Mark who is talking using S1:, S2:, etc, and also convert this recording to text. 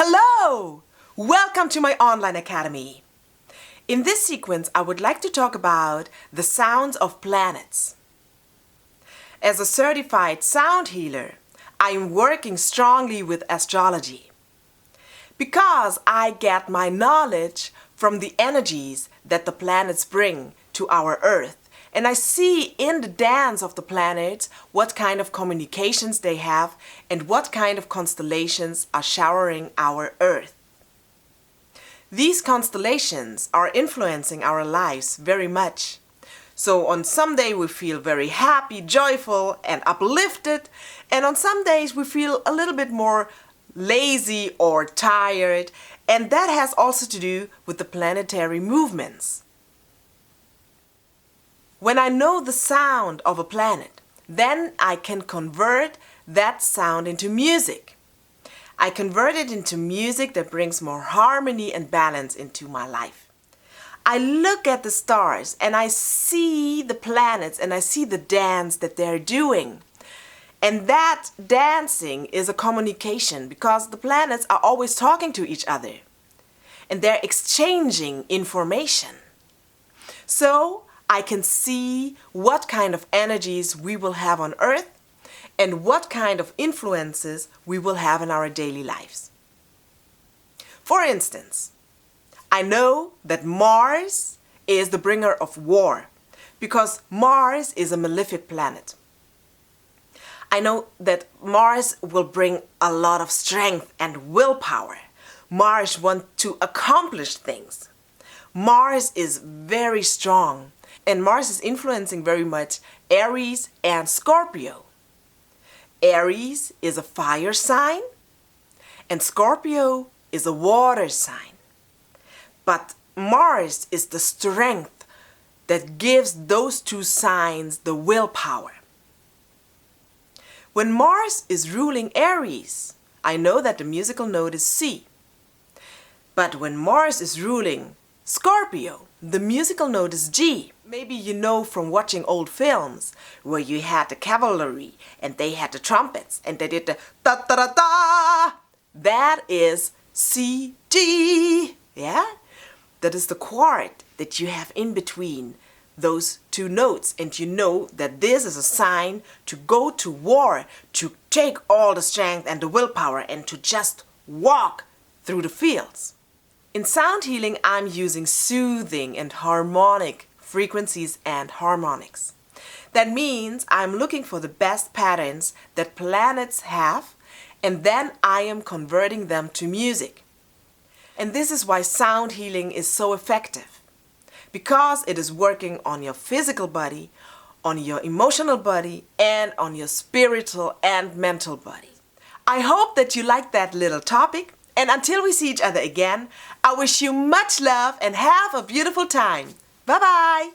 S1: Hello! Welcome to my online academy. In this sequence, I would like to talk about the sounds of planets. As a certified sound healer, I am working strongly with astrology because I get my knowledge from the energies that the planets bring to our Earth. And I see in the dance of the planets what kind of communications they have and what kind of constellations are showering our Earth. These constellations are influencing our lives very much. So on some days we feel very happy, joyful and uplifted, and on some days we feel a little bit more lazy or tired, and that has also to do with the planetary movements. When I know the sound of a planet, then I can convert that sound into music. I convert it into music that brings more harmony and balance into my life. I look at the stars and I see the planets and I see the dance that they're doing. And that dancing is a communication because the planets are always talking to each other and they're exchanging information. So I can see what kind of energies we will have on Earth and what kind of influences we will have in our daily lives. For instance, I know that Mars is the bringer of war because Mars is a malefic planet. I know that Mars will bring a lot of strength and willpower. Mars wants to accomplish things. Mars is very strong. And Mars is influencing very much Aries and Scorpio. Aries is a fire sign and Scorpio is a water sign. But Mars is the strength that gives those two signs the willpower. When Mars is ruling Aries, I know that the musical note is C. But when Mars is ruling Scorpio, the musical note is G. Maybe you know from watching old films where you had the cavalry and they had the trumpets and they did the da-da-da-da. That is C, G. Yeah? That is the chord that you have in between those two notes. And you know that this is a sign to go to war, to take all the strength and the willpower and to just walk through the fields. In sound healing, I'm using soothing and harmonic frequencies and harmonics. That means I'm looking for the best patterns that planets have, and then I am converting them to music. And this is why sound healing is so effective, because it is working on your physical body, on your emotional body, and on your spiritual and mental body. I hope that you liked that little topic. And until we see each other again, I wish you much love and have a beautiful time. Bye-bye.